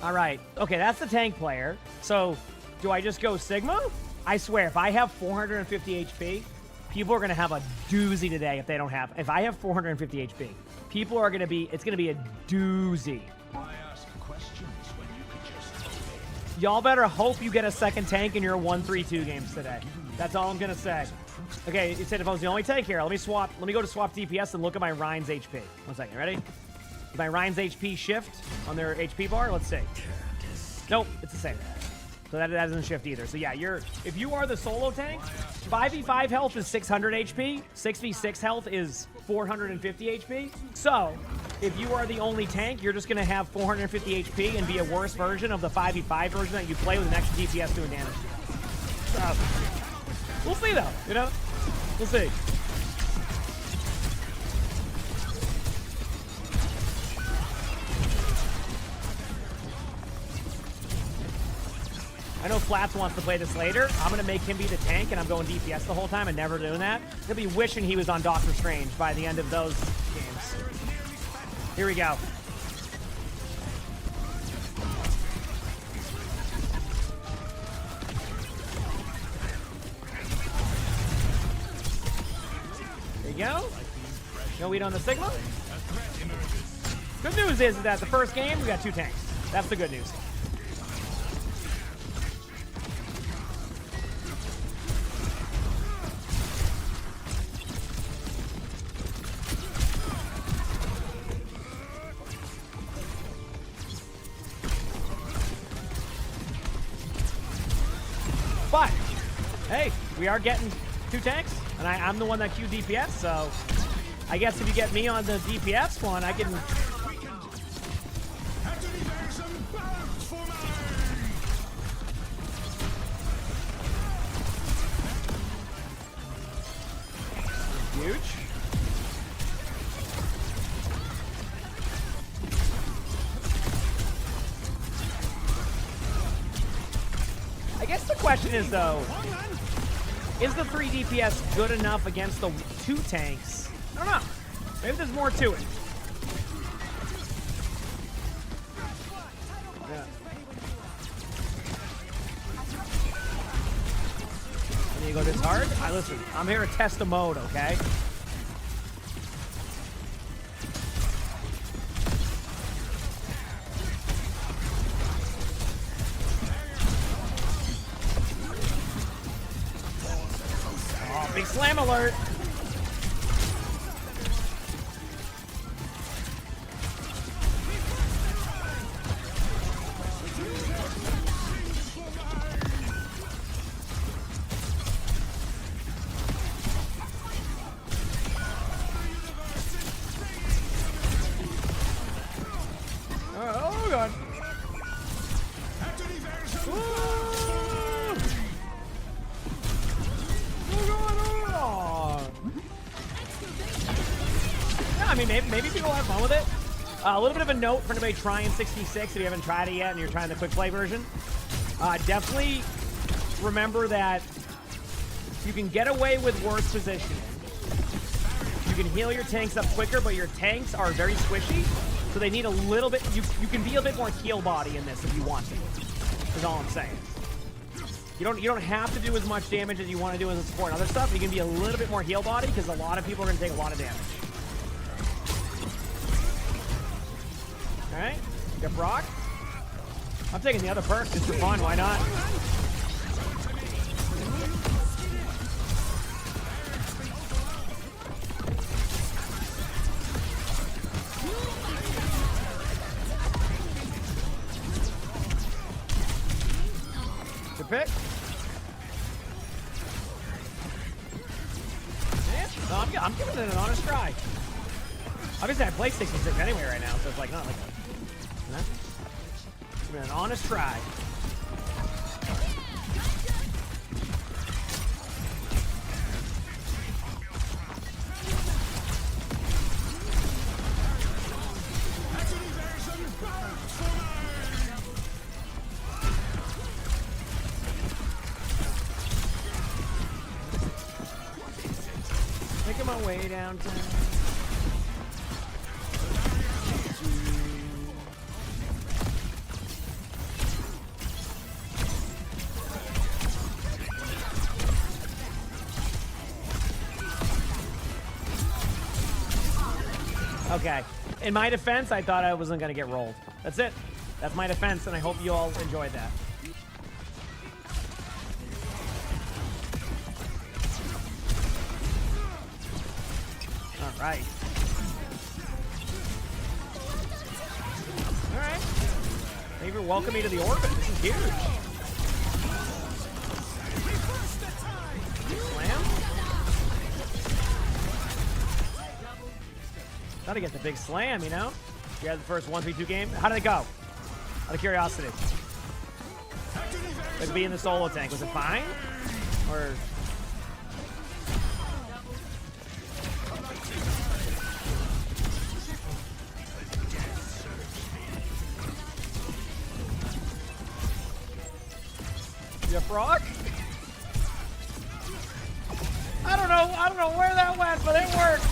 All right. Okay, that's the tank player. So, do I just go Sigma? I swear, if I have 450 HP, people are going to have a doozy today if they don't have. If I have 450 HP, people are going to be, it's going to be a doozy. I ask questions when you could just Y'all better hope you get a second tank in your 1-3-2 games today. That's all I'm going to say. Okay, you said if I was the only tank here, let me go to swap DPS and look at my Ryan's HP. 1 second, ready? My Ryan's HP shift on their HP bar? Let's see. Nope, it's the same. So that doesn't shift either. So yeah, if you are the solo tank, 5v5 health is 600 HP, 6v6 health is 450 HP. So if you are the only tank, you're just gonna have 450 HP and be a worse version of the 5v5 version that you play with an extra DPS doing damage. So we'll see though, you know? We'll see. I know Flats wants to play this later. I'm going to make him be the tank, and I'm going DPS the whole time and never doing that. He'll be wishing he was on Doctor Strange by the end of those games. Here we go. There you go. No weed on the Sigma. Good news is that the first game, we got 2 tanks. That's the good news. But, hey, we are getting 2 tanks, and I'm the one that queued DPS, so I guess if you get me on the DPS one, I can... Huge. I guess the question is, though, is the 3 DPS good enough against the 2 tanks? I don't know. Maybe there's more to it. Yeah. And you go this hard? Listen, I'm here to test the mode, okay? Big slam alert. Oh, God. I mean, maybe people have fun with it. A little bit of a note for anybody trying 66 if you haven't tried it yet and you're trying the quick play version. Definitely remember that you can get away with worse positioning. You can heal your tanks up quicker, but your tanks are very squishy, so they need a little bit. You can be a bit more heal body in this if you want to. Is all I'm saying. You don't have to do as much damage as you want to do as a support and other stuff. You can be a little bit more heal body because a lot of people are going to take a lot of damage. Alright, got Brock. I'm taking the other perk just for fun, why not? Good pick. Yeah, no, I'm giving it an honest try. Obviously, I play 66 anyway right now, so it's like not like a... It's been an honest try. Making my way downtown. Okay. In my defense, I thought I wasn't going to get rolled. That's it. That's my defense, and I hope you all enjoyed that. All right. All right. Thank you for welcoming me to the orbit. This is huge. Slam. Gotta get the big slam, you know? You had the first 1-3-2 game. How did it go? Out of curiosity. Like being the solo tank. Was it fine? Or... You a frog? I don't know where that went, but it worked.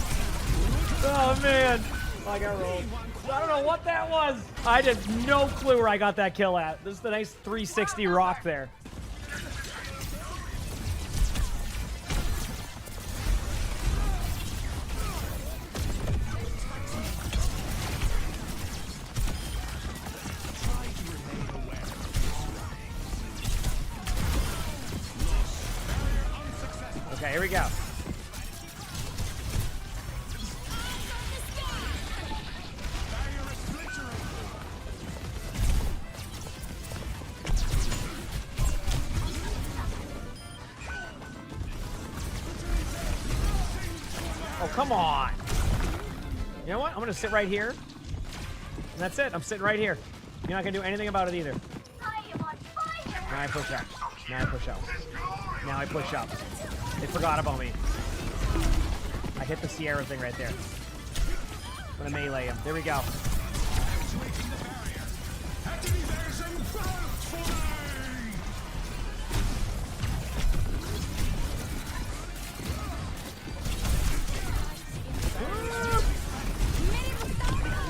Oh man. I got rolled. I don't know what that was. I had no clue where I got that kill at. This is the nice 360 rock there. Okay, here we go. Oh, come on. You know what? I'm going to sit right here. And that's it. I'm sitting right here. You're not going to do anything about it either. Now I push up. Now I push up. Now I push up. They forgot about me. I hit the Sierra thing right there. I'm going to melee him. There we go.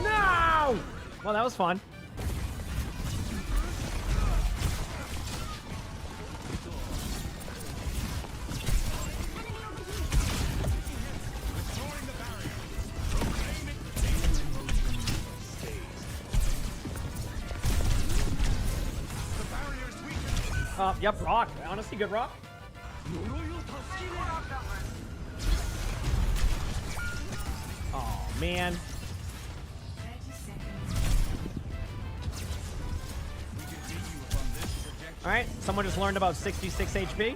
No! Well, that was fun. Yep, rock. Honestly, good rock. Oh, man. All right, someone just learned about 66 HP.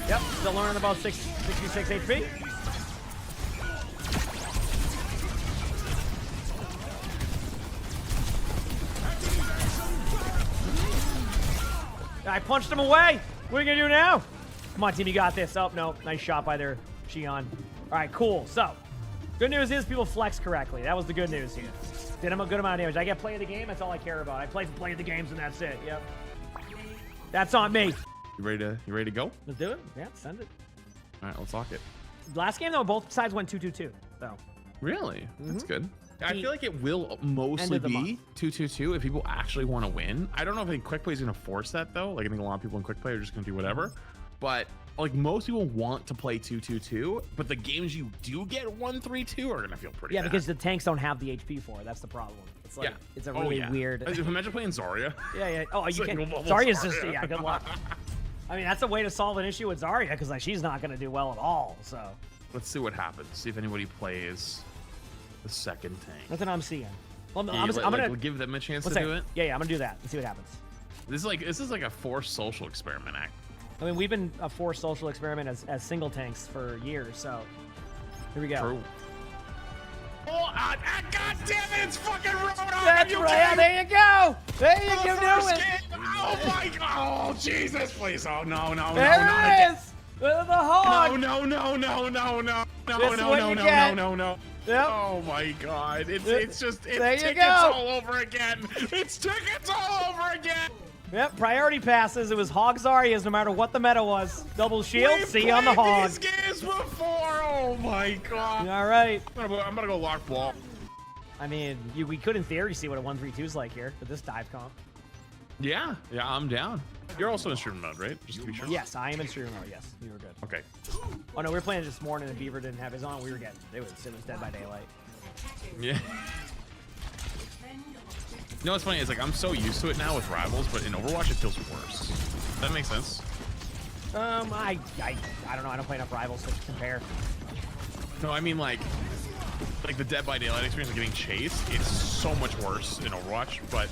Yep, still learning about 66 HP. I punched him away. What are you gonna do now? Come on, team, you got this. Oh, no, nice shot by their Xion. All right, cool. So, good news is people flex correctly. That was the good news here. Did him a good amount of damage. I get play of the game. That's all I care about. I play for play of the games, and that's it. Yep. That's on me. You ready to go? Let's do it. Yeah, send it. All right, let's lock it. Last game though, both sides went 2-2-2. So. Really? That's good. I feel like it will mostly be 2-2-2 if people actually want to win. I don't know if any quick play is going to force that though. Like I think a lot of people in quick play are just going to do whatever. But like most people want to play 2-2-2, but the games you do get 1-3-2 are going to feel pretty bad. Because the tanks don't have the HP for it. That's the problem. It's like it's a really weird. Imagine playing Zarya. Yeah. Oh, you can. Zarya's just good luck. I mean, that's a way to solve an issue with Zarya because like she's not going to do well at all. So let's see what happens. See if anybody plays the second tank. That's what I'm seeing. Well, I'm gonna give them a chance to do it. Yeah, I'm gonna do that and see what happens. This is like a forced social experiment act. I mean, we've been a forced social experiment as single tanks for years. So here we go. True. Oh, God damn it! It's fucking Roadhog! That's right. There you go. There you go. Do it. Oh my God! Oh Jesus! Please! Oh no! There it is. The hog. No! Yep. Oh my God! It's there you tickets go. all over again. It's tickets all over again. Yep, priority passes. It was Hog Zarya's no matter what the meta was. Double shield, We've see you on the played Hog. these games before. Oh my god. All right. I'm gonna go lock ball. I mean, we could in theory see what a 1-3-2 is like here with this dive comp. Yeah, I'm down. You're also in stream mode, right? Just to be sure. Yes, I am in stream mode. Yes, you were good. Okay. Oh no, we were playing this morning and Beaver didn't have his on. We were getting it was Dead by Daylight. Yeah. You know what's funny? It's like I'm so used to it now with rivals, but in Overwatch it feels worse. Does that make sense? I don't know. I don't play enough rivals to compare. No, I mean like the Dead by Daylight experience of getting chased. It's so much worse in Overwatch, but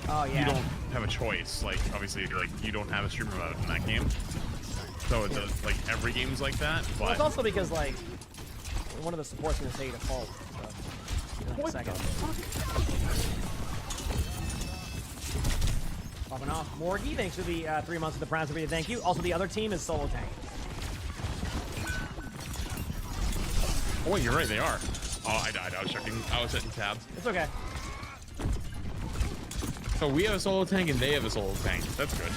oh yeah, you don't have a choice. Like obviously, like you don't have a streamer mode in that game, so it's like every game's like that. But well, it's also because like one of the support's gonna say default. So, what second. the fuck? Popping off. Morgie, thanks for the 3 months of the Prime video. Thank you. Also, the other team is solo tank. Oh, wait, you're right. They are. Oh, I died. I was checking. I was hitting tabs. It's okay. So we have a solo tank and they have a solo tank. That's good.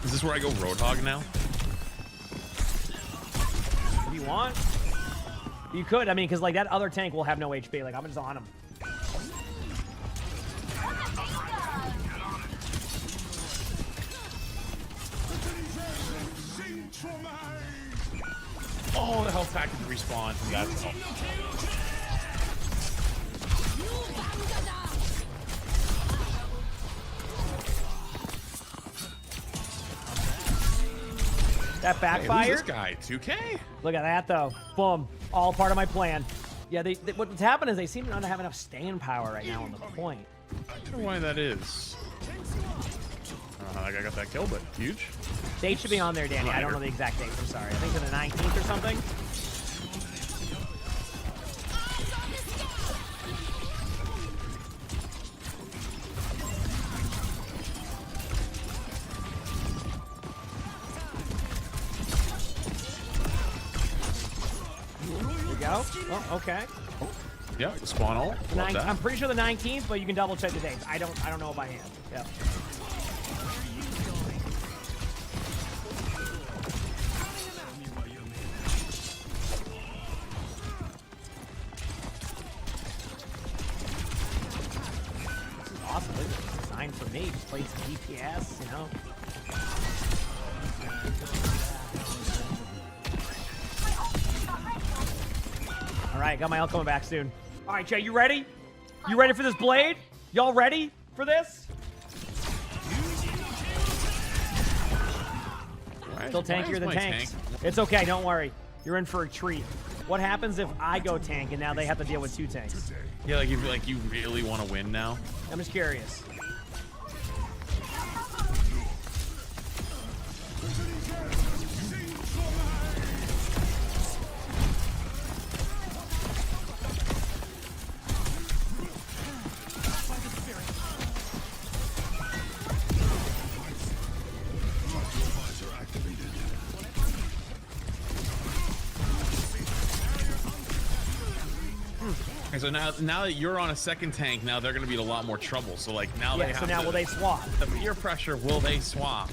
Is this where I go Roadhog now? If you want, you could. I mean, because like that other tank will have no HP. Like I'm just on him. Oh, the health pack can respawn. That's That backfired. Hey, who's this guy? 2K? Look at that though. Boom. All part of my plan. Yeah, what's happened is they seem not to have enough staying power right now on the point. I don't know why that is. I got that kill, but huge. Date should be on there, Danny. I don't know the exact date. I'm sorry. I think it's the 19th or something. There we go. Oh, okay. Yeah, spawn ult. Love that. I'm pretty sure the 19th, but you can double check the dates. I don't know by hand. Yeah. Awesome. This is designed for me. Just play some DPS, you know. All right, got my ult coming back soon. All right, Jay, you ready? You ready for this blade? Y'all ready for this? Still tankier than tanks. It's okay, don't worry. You're in for a treat. What happens if I go tank and now they have to deal with 2 tanks? Yeah, like you really want to win now? I'm just curious. Okay, so now that you're on a second tank, now they're going to be in a lot more trouble. So like now they have so now will they swap? The peer pressure, will they swap?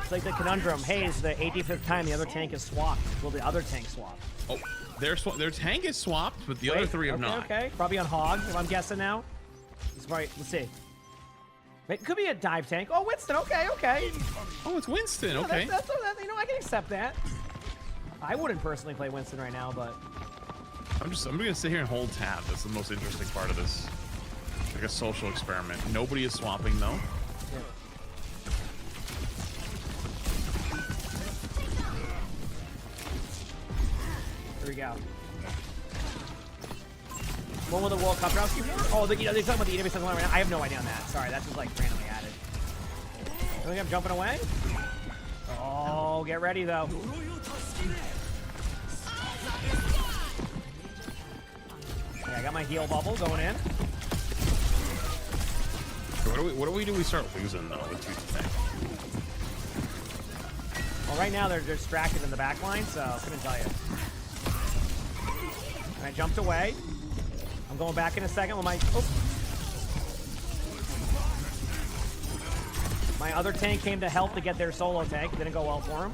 It's like the conundrum. Hey, it's the 85th time the other tank is swapped. Will the other tank swap? Oh, their tank is swapped, but the other 3 have not. Okay, probably on Hog, if I'm guessing now. It's probably, let's see. It could be a dive tank. Oh, Winston, okay. Oh, it's Winston, Yeah, okay. that's, you know, I can accept that. I wouldn't personally play Winston right now, but... I'm gonna sit here and hold tab. That's the most interesting part of this. Like a social experiment. Nobody is swapping though. Yeah. Here we go. One with the World Cup routes before? Oh, they're talking about the EW something right now. I have no idea on that. Sorry, that's just like randomly added. I think I'm jumping away. Oh, get ready though. Yeah, I got my heal bubble going in. What do we do? We start losing though with 2 tanks. Well, right now they're distracted in the back line, so I couldn't tell you. And I jumped away. I'm going back in a second with my... Oh. My other tank came to help to get their solo tank. It didn't go well for him.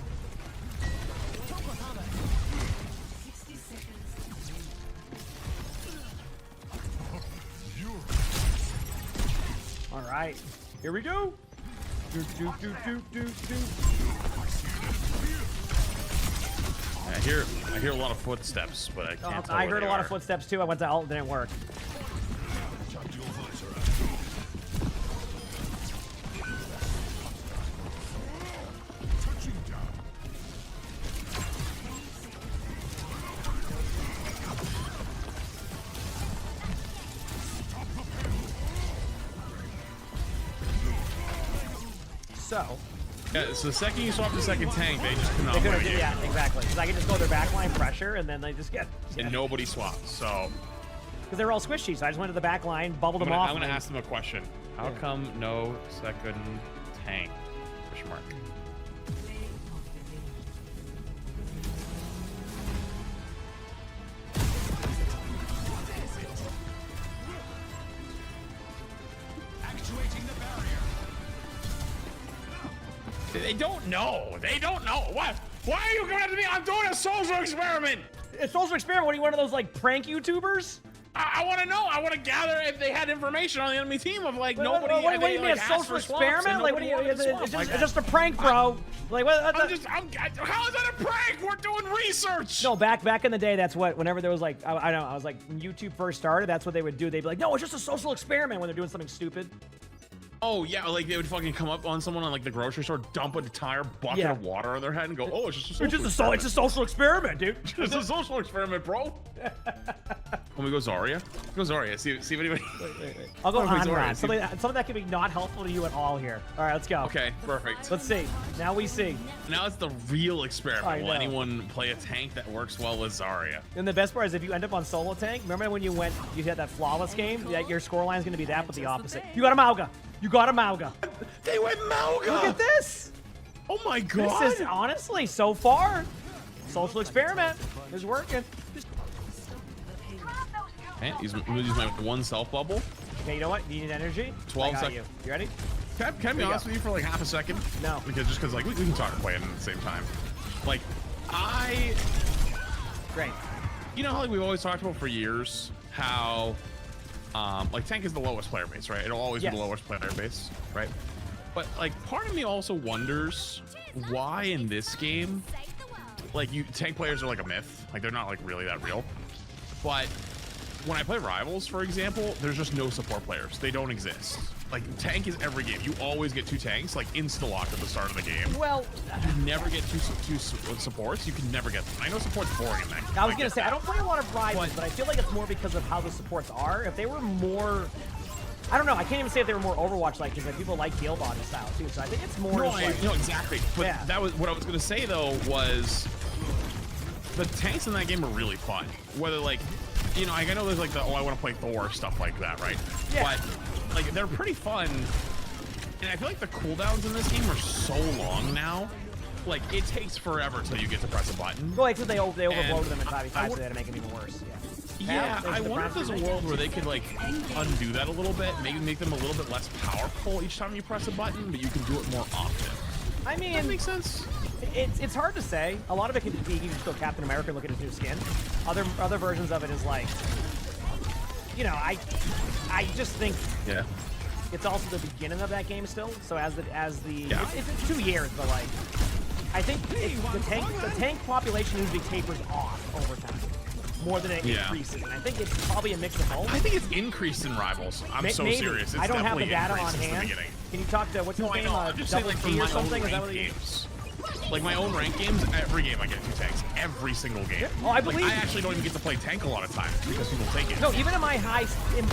All right, here we go. I hear a lot of footsteps, but I can't tell I where heard they a lot are. of footsteps too. I went to ult, didn't work. So, Yeah, so the second you swap the second tank, they just cannot they win. could've- yeah, exactly. Because I can just go their backline pressure, and then they just get. And nobody swaps. So Because they were all squishy, so I just went to the back line, bubbled them off. I'm gonna ask them a question. How come no second tank? Question mark. Actuating the barrier. They don't know. They don't know. What? Why are you coming up to me? I'm doing a social experiment. It's social experiment. What are you, one of those like prank YouTubers? I want to know. I want to gather if they had information on the enemy team of like nobody. What do you mean, a social experiment? Like, what do you? It's just a prank, bro. Like, what? How is that a prank? We're doing research. No, back in the day, that's what. Whenever there was like, I don't know, I was like, when YouTube first started, that's what they would do. They'd be like, no, it's just a social experiment when they're doing something stupid. Oh yeah, like they would fucking come up on someone on like the grocery store, dump an entire bucket of water on their head, and go, "Oh, it's just a social experiment. It's a social experiment, dude. It's a social experiment, bro." When we go Zarya, See if anybody. Wait. I'll go on that. Something that can be not helpful to you at all here. All right, let's go. Okay, perfect. Let's see. Now we see. Now it's the real experiment. I Will know. anyone play a tank that works well with Zarya? And the best part is if you end up on solo tank, remember when you had that flawless game? Your scoreline is going to be that, but the opposite. You got a Mauga. You got a Mauga. They went Mauga. Look at this. Oh my god. This is honestly, so far, social experiment is working. Okay, he's gonna use my one self bubble. Okay, you know what? You need energy? 12 I got seconds. you. You ready? Can I be honest with you for like half a second? No. Because like we can talk and play it at the same time. Like Great. you know how like we've always talked about for years how like tank is the lowest player base, right? It'll always be the lowest player base, right? But like part of me also wonders why in this game, like tank players are like a myth, like they're not like really that real. But when I play Rivals, for example, there's just no support players. They don't exist. Like tank is every game. You always get two tanks, like insta-lock at the start of the game. Well, you never get two supports. You can never get them. I know support's boring in that game. I was gonna say I don't play a lot of Rivals, but I feel like it's more because of how the supports are. If they were more, I don't know. I can't even say if they were more Overwatch-like because like, people like heal body style too. So I think it's more. No, exactly. But that was what I was gonna say though was the tanks in that game are really fun. Whether like, you know, I know there's like the I want to play Thor stuff like that, right? Yeah. But like they're pretty fun, and I feel like the cooldowns in this game are so long now. Like it takes forever till you get to press a button. Well, except they overloaded them in 5v5, so they had to make them even worse. Yeah, I wonder if there's a world where they could like undo that a little bit, maybe make them a little bit less powerful each time you press a button, but you can do it more often. I mean, that makes sense. It's hard to say. A lot of it can be you just go Captain America, look at his new skin. Other versions of it is like, you know, I just think it's also the beginning of that game still. So as the it's 2 years, but like I think the tank population usually tapers off over time more than it increases. And I think it's probably a mix of both. I think it's increased in Rivals. I'm so serious. It's I don't have the data on since hand. The beginning. Can you talk to what's his name? Double like G or something? Is that what it is? Like my own rank games, every game I get two tanks. Every single game. Oh, I believe. I actually don't even get to play tank a lot of times because people take it. No, even in my high.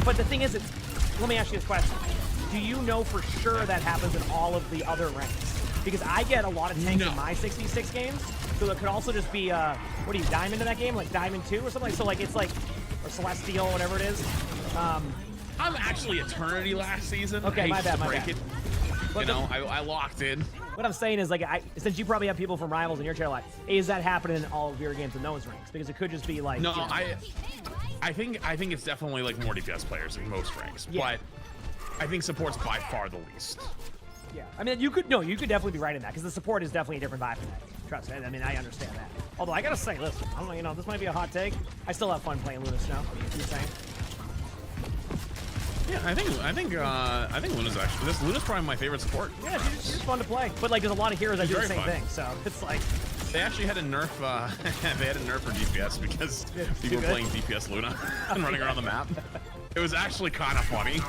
But the thing is, let me ask you this question: do you know for sure that happens in all of the other ranks? Because I get a lot of tanks in my 66 games, so it could also just be what are you, Diamond in that game, like Diamond 2 or something? So like it's like or Celestial, whatever it is. I'm actually Eternity last season. Okay, my bad. You know, I locked in. What I'm saying is, like, since you probably have people from Rivals in your chair, like, is that happening in all of your games in those ranks? Because it could just be like. No, I think it's definitely like more DPS players in most ranks, but I think support's by far the least. Yeah, I mean, you could definitely be right in that because the support is definitely a different vibe from that. Trust me. I mean, I understand that. Although I gotta say, listen, I don't know, you know, this might be a hot take. I still have fun playing Luna Snow. You're saying? Yeah, I think Luna's actually Luna's probably my favorite support. Yeah, she's fun to play. But like, there's a lot of heroes that do the same thing, so it's like. They actually had a nerf. They had a nerf for DPS because people were playing DPS Luna and running around the map. It was actually kind of funny.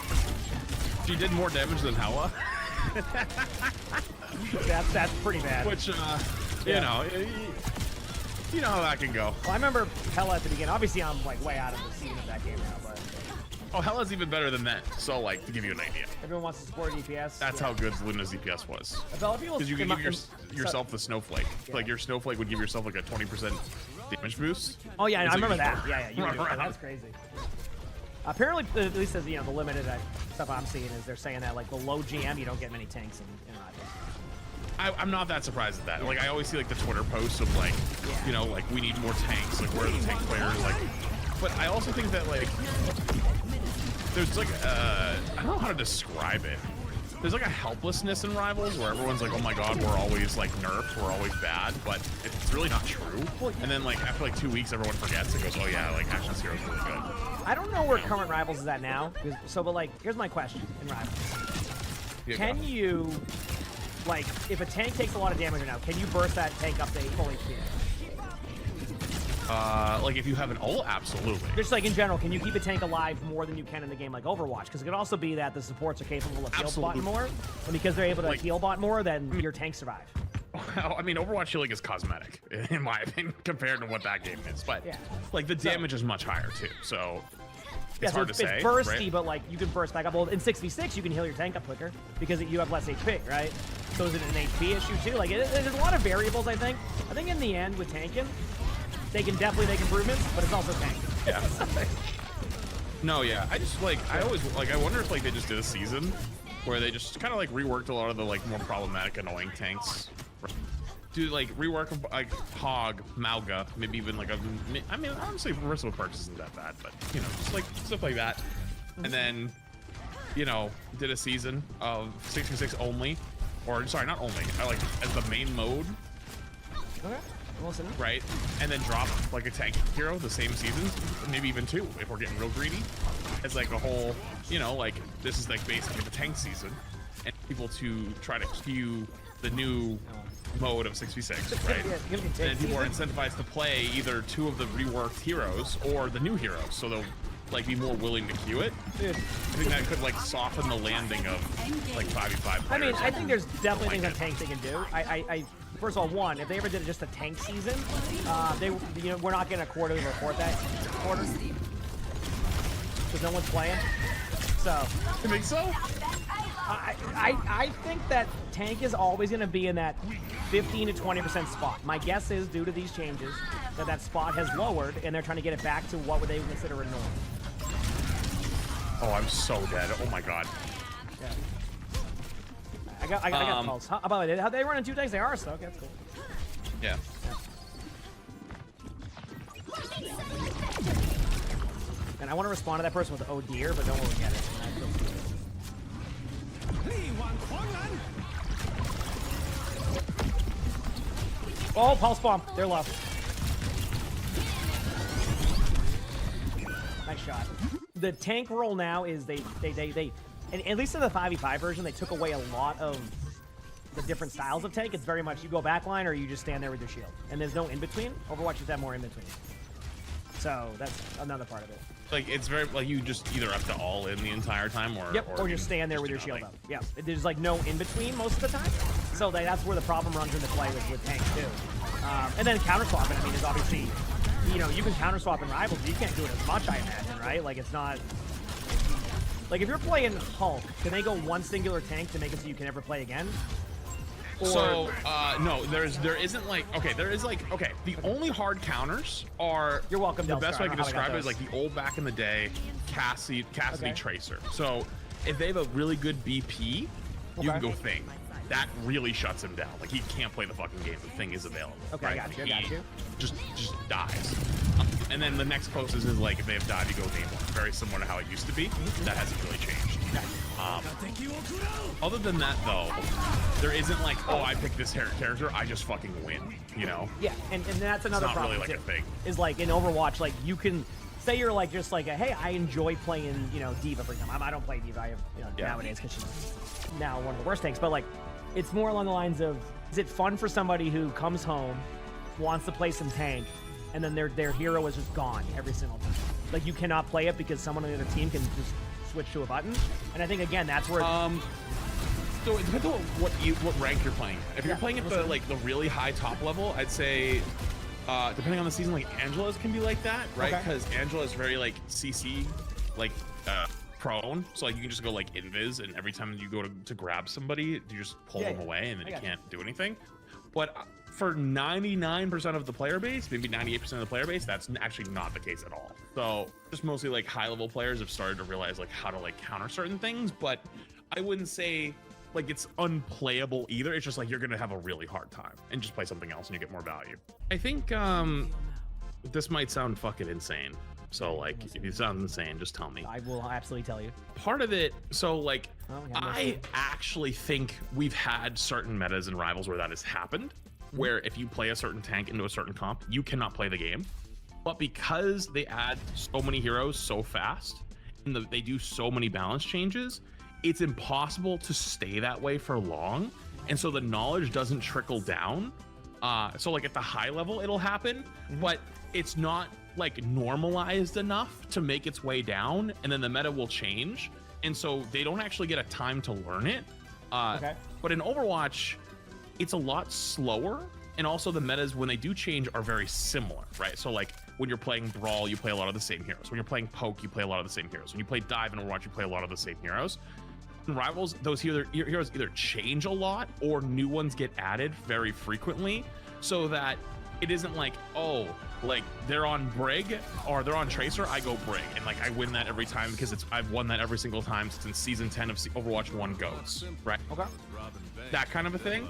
She did more damage than Hella. That's pretty bad. Which you know how that can go. Well, I remember Hella at the beginning. Obviously, I'm like way out of the scene of that game now, but. Oh, Hella's even better than that. So, like, to give you an idea. Everyone wants to support DPS. That's how good Luna's DPS was. Because you can give yourself the snowflake. Yeah. Like, your snowflake would give yourself like a 20% damage boost. Oh yeah, I remember that. Yeah, you can do that. That's crazy. Apparently, at least as you know, the limited stuff I'm seeing is they're saying that like the low GM you don't get many tanks in Rivals. I'm not that surprised at that. Like, I always see like the Twitter posts of like, you know, like we need more tanks. Like, where are the tank players? Like, but I also think that like. There's like I don't know how to describe it. There's like a helplessness in Rivals where everyone's like, oh my god, we're always like nerfed, we're always bad, but it's really not true. And then like after like 2 weeks, everyone forgets and goes, oh yeah, like Action's Hero's really good. I don't know where current Rivals is at now. So, but like, here's my question in Rivals. Yeah, can you, like, if a tank takes a lot of damage now, can you burst that tank up to full HP? Like if you have an ult, absolutely. Just like in general, can you keep a tank alive more than you can in the game like Overwatch? Because it could also be that the supports are capable of heal bot more, and because they're able to heal bot more, then your tanks survive. Well, I mean, Overwatch healing is cosmetic, in my opinion, compared to what that game is. But like the damage is much higher too, so it's hard to say. It's bursty, right? but like you can burst back up. Well, in 6v6, you can heal your tank up quicker because you have less HP, right? So is it an HP issue too? Like there's a lot of variables. I think in the end with tanking. They can definitely make improvements, but it's also tank. Yeah. No, yeah. I just like I wonder if like they just did a season where they just kind of like reworked a lot of the like more problematic, annoying tanks. Do like rework like Hog, Malga, maybe even like I mean honestly Versatile Perks isn't that bad, but you know just like stuff like that. And then you know did a season of 6v6 only, or sorry not only, like as the main mode. Okay. Right, and then drop like a tank hero the same season, maybe even 2 if we're getting real greedy. It's like a whole, you know, like this is like basically the tank season, and people to try to queue the new mode of 6v6, right? And people are incentivized to play either 2 of the reworked heroes or the new heroes, so they'll like be more willing to queue it. Dude. I think that could like soften the landing of like 5v5 players. I mean, I think there's definitely things on tanks they can do. I first of all, one, if they ever did just a tank season, we're not getting a quarter to report that quarter because no one's playing. So you think so? I think that tank is always going to be in that 15 to 20% spot. My guess is due to these changes that spot has lowered and they're trying to get it back to what would they consider a norm. Oh, I'm so dead. Oh my god. Yeah. I got calls. How about it? How they run in 2 tanks? They are, so okay, that's cool. Yeah. And I want to respond to that person with "oh dear," but don't really get it. Oh, pulse bomb. They're low. Nice shot. The tank role now is they and at least in the 5v5 version, they took away a lot of the different styles of tank. It's very much you go backline or you just stand there with your shield. And there's no in-between. Overwatch just have more in-between. So that's another part of it. Like, it's very, like, you just either have to all in the entire time or... Yep, or just stand there with your shield up. Yeah, there's, like, no in-between most of the time. So that's where the problem runs into play with tanks, too. And then counter-swapping, I mean, is obviously... You know, you can counter-swap in Rivals, but you can't do it as much, I imagine, right? Like, it's not... Like, if you're playing Hulk, can they go one singular tank to make it so you can never play again? Or... So, no, there isn't, like, okay, there is, like, okay, the only hard counters are... You're welcome, The best way I can describe it is, like, the old back in the day Cassidy Tracer. So, if they have a really good BP, you can go Thing. That really shuts him down. Like, he can't play the fucking game. The Thing is available. Okay, right? I got you. Just dies. And then the next closest is, like, if they have dive, you go Game 1. Very similar to how it used to be. That hasn't really changed. Other than that, though, there isn't like, oh, I picked this character, I just fucking win, you know? Yeah, and that's another it's not problem really like too, a thing. is like in Overwatch, like you can say you're like just like, hey, I enjoy playing, you know, Diva for example. I don't play Diva, I have, you know, nowadays because she's now one of the worst tanks. But like, it's more along the lines of, is it fun for somebody who comes home, wants to play some tank, and then their hero is just gone every single time? Like you cannot play it because someone on the other team can just switch to a button. And I think again that's where. So it depends on what rank you're playing. If you're playing at the really high top level, I'd say. Depending on the season, like Angela's can be like that, right? Because Angela is very like CC, like prone. So like you can just go like invis, and every time you go to grab somebody, you just pull them away, and then you can't do anything. But for 99% of the player base, maybe 98% of the player base, that's actually not the case at all. So just mostly like high level players have started to realize like how to like counter certain things, but I wouldn't say like it's unplayable either. It's just like you're gonna have a really hard time and just play something else and you get more value. I think this might sound fucking insane, so like if you sound insane, just tell me. I will absolutely tell you. Part of it, so like I actually think we've had certain metas and rivals where that has happened, where if you play a certain tank into a certain comp, you cannot play the game. But because they add so many heroes so fast and they do so many balance changes, it's impossible to stay that way for long, and so the knowledge doesn't trickle down. So like at the high level it'll happen, but it's not like normalized enough to make its way down, and then the meta will change, and so they don't actually get a time to learn it. But in Overwatch it's a lot slower, and also the metas when they do change are very similar, right? So like when you're playing Brawl, you play a lot of the same heroes. When you're playing Poke, you play a lot of the same heroes. When you play Dive in Overwatch, you play a lot of the same heroes. In Rivals, those heroes either change a lot or new ones get added very frequently, so that it isn't like, oh, like they're on Brig or they're on Tracer, I go Brig, and like I win that every time because I've won that every single time since season 10 of Overwatch 1 goes, right? Okay. That kind of a thing.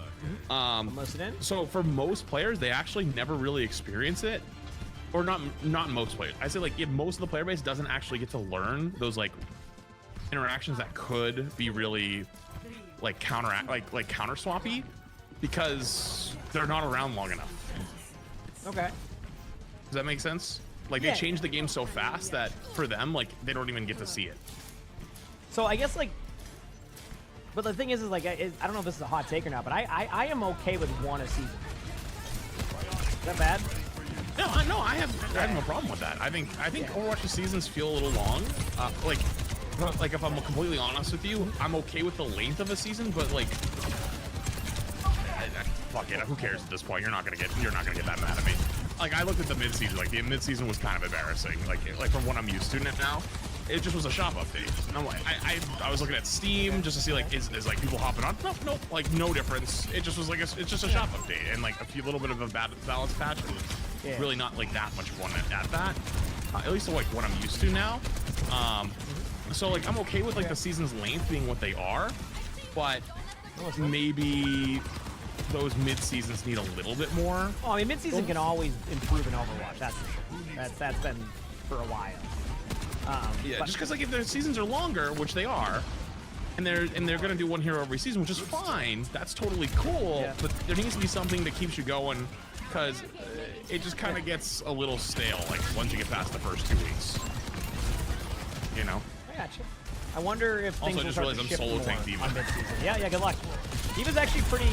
So for most players, they actually never really experience it, or not most players. I say like if most of the player base doesn't actually get to learn those like interactions that could be really like counter swappy, because they're not around long enough. Okay. Does that make sense? Like they change the game so fast that for them, like they don't even get to see it. So I guess like, but the thing is like, I don't know if this is a hot take or not, but I am okay with one a season. Is that bad? No, I have no problem with that. I think Overwatch seasons feel a little long. Like if I'm completely honest with you, I'm okay with the length of a season, but like, fuck it, who cares at this point? You're not gonna get that mad at me. Like I looked at the mid-season, like the mid-season was kind of embarrassing. Like from what I'm used to now, it just was a shop update. And I'm like, I was looking at Steam just to see like, is like people hopping on? Nope, like no difference. It just was like it's just a shop update and like a little bit of a bad balance patch. It was really not like that much fun at that. At least like what I'm used to now. So like I'm okay with like the season's length being what they are, but maybe those mid-seasons need a little bit more. Oh, I mean mid-season can always improve in Overwatch. That's for sure. That's been for a while. Just because like if their seasons are longer, which they are, and they're gonna do one hero every season, which is fine. That's totally cool. Yeah. But there needs to be something that keeps you going, because it just kind of gets a little stale. Like once you get past the first 2 weeks, you know. I gotcha. I wonder if things also, I just realized I'm solo tank Diva. Yeah, good luck. Diva's actually pretty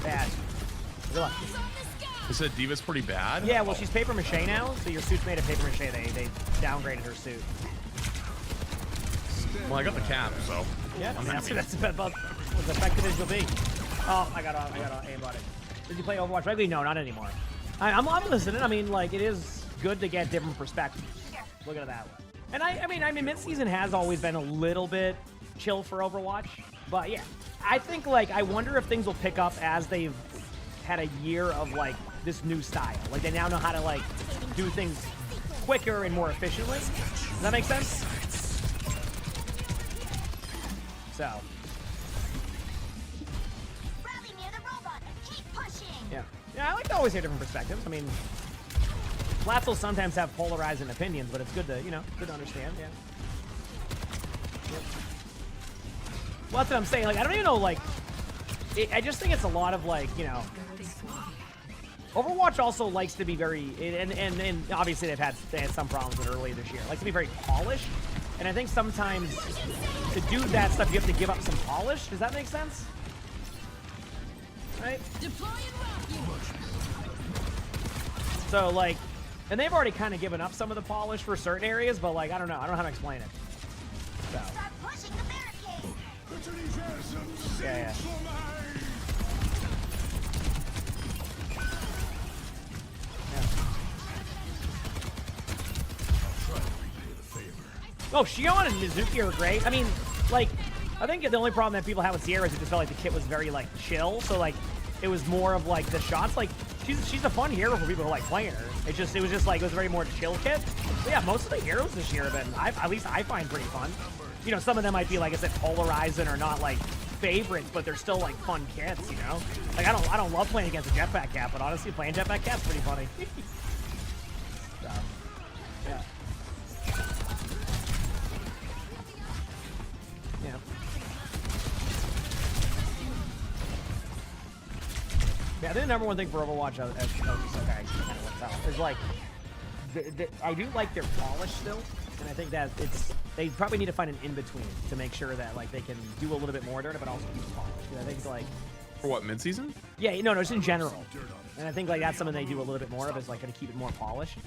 bad. Good luck. You said Diva's pretty bad? Yeah, well, she's paper mache now, so your suit's made of paper mache. They downgraded her suit. Well, I got the cap, so yeah, that's about as effective as you'll be. Oh, I got aim on it. Did you play Overwatch regularly? No, not anymore. I'm listening. I mean, like, it is good to get different perspectives. Look at it that way. And I mean, mid-season has always been a little bit chill for Overwatch, but yeah, I think like I wonder if things will pick up as they've had a year of like this new style. Like they now know how to like do things quicker and more efficiently. Does that make sense? So. Yeah, I like to always hear different perspectives. I mean, Flats will sometimes have polarizing opinions, but it's good to, good to understand, yeah. Yep. Well, that's what I'm saying. Like, I don't even know, like, I just think it's a lot of, like, you know, Overwatch also likes to be very, and obviously they had some problems with it earlier this year. It likes to be very polished, and I think sometimes to do that stuff, you have to give up some polish. Does that make sense? Right? So, like, and they've already kind of given up some of the polish for certain areas, but, like, I don't know. I don't know how to explain it. So. Yeah. Oh, Shion and Mizuki are great. I mean, like, I think the only problem that people have with Sierra is it just felt like the kit was very, like, chill. So, like, it was more of, like, the shots. Like, she's a fun hero for people who like playing her. It was just, like, it was a very more chill kit. But yeah, most of the heroes this year have been, at least I find pretty fun. You know, some of them might be, like I said, polarizing or not, like, favorites, but they're still, like, fun kits, you know? Like, I don't love playing against a Jetpack Cat, but honestly, playing Jetpack Cat's pretty funny. So, yeah. Yeah. Yeah, I think the number one thing for Overwatch, as kind of works out, is like, I do like their polish still, and I think that they probably need to find an in-between to make sure that, like, they can do a little bit more dirt, but also keep polish. I think, like, for what, mid-season? Yeah, no, just in general. And I think, like, that's something they do a little bit more of, is, like, going to keep it more polished.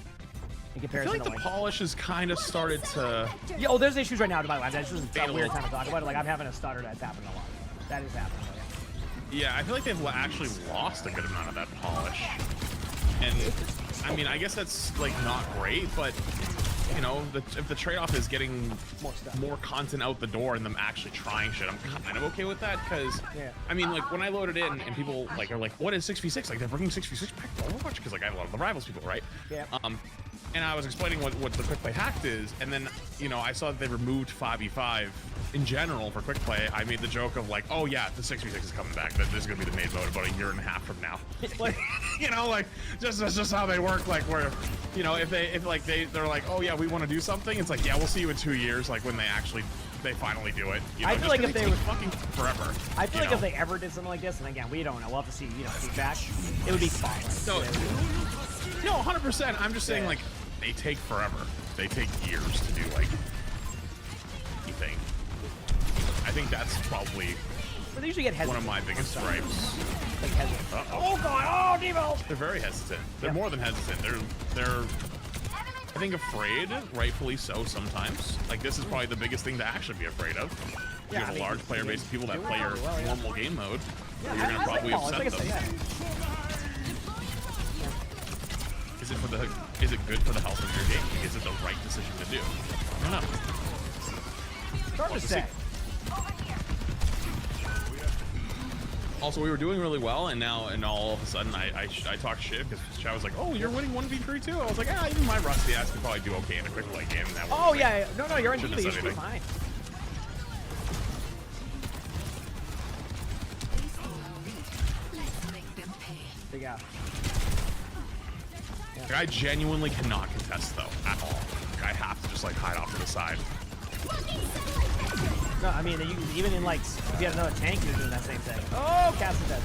In comparison I feel like the polish has kind of started to... Yeah, oh, there's issues right now, by the way. This isn't a weird time to talk about it. Like, I'm having a stutter that's happening a lot. That is happening. Yeah, I feel like they've actually lost a good amount of that polish. And, I mean, I guess that's, like, not great, but, you know, if the trade-off is getting more content out the door and them actually trying shit, I'm kind of okay with that, because, I mean, like, when I loaded in and people, like, are like, what is 6v6? Like, they're bringing 6v6 back to Overwatch? Because, like, I have a lot of the Rivals people, right? Yeah. And I was explaining what the quick play hacked is, and then, you know, I saw that they removed 5v5 in general for quick play. I made the joke of, like, oh yeah, the 6v6 is coming back. That this is gonna be the main mode about a year and a half from now. Like, you know, like, that's just how they work. Like, where, you know, if they're like, oh yeah, we want to do something, it's like, yeah, we'll see you in 2 years, like, when they finally do it. You know, I feel like if they were fucking forever. I feel like if they ever did something like this, and again, we don't know, we'll have to see, you know, feedback. It would be fun. No, 100%. I'm just saying, like, they take forever. They take years to do, like, anything. I think that's probably they usually get one of my biggest gripes. Like hesitant. Oh god! Oh, Devo! They're very hesitant. They're more than hesitant. They're I think afraid, rightfully so sometimes. Like, this is probably the biggest thing to actually be afraid of. You have a large player base of people that play your normal game mode. You're going to probably upset them. Is it good for the health of your game? Is it the right decision to do? I don't know. It's hard to say. Also, we were doing really well, and now, all of a sudden, I talked shit because Chad was like, "Oh, you're winning 1v3 too." I was like, "Ah, even my rusty ass could probably do okay in a quick play game." That oh yeah, no, you're in D.Va. You should be fine. Big out. Like, I genuinely cannot contest though at all. Like, I have to just like hide off to the side. No, I mean, even in like, if you had another tank, you're doing that same thing. Oh, Cass is dead.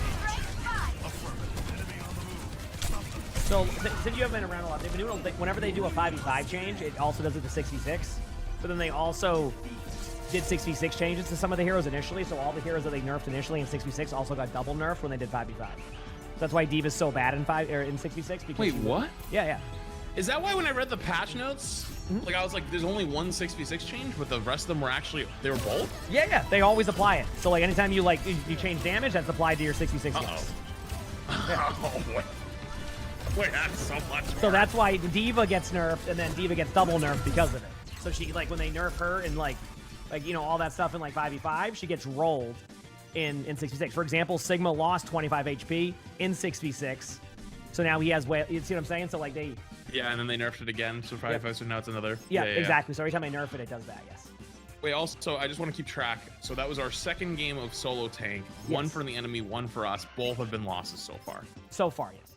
So, since you haven't been around a lot, they've been doing, whenever they do a 5v5 change, it also does it to 6v6. But then they also did 6v6 changes to some of the heroes initially, so all the heroes that they nerfed initially in 6v6 also got double nerfed when they did 5v5. That's why D.Va's so bad in 6v6. Because wait, what? Yeah. Is that why when I read the patch notes, like I was like, there's only one 6v6 change, but the rest of them were actually, they were both? Yeah, they always apply it. So like anytime you like you change damage, that's applied to your 6v6 games. Yeah. Oh, wait, that's so much more. So that's why D.Va gets nerfed, and then D.Va gets double nerfed because of it. So she, like, when they nerf her and like you know, all that stuff in like 5v5, she gets rolled in 6v6. For example, Sigma lost 25 HP in 6v6. So now he has, you see what I'm saying? So like they... Yeah, and then they nerfed it again, so 5v5, so now it's another... Yeah, exactly. So every time I nerf it, it does that, yes. Wait, also, I just want to keep track. So that was our second game of solo tank. Yes. One for the enemy, one for us. Both have been losses so far. So far, yes.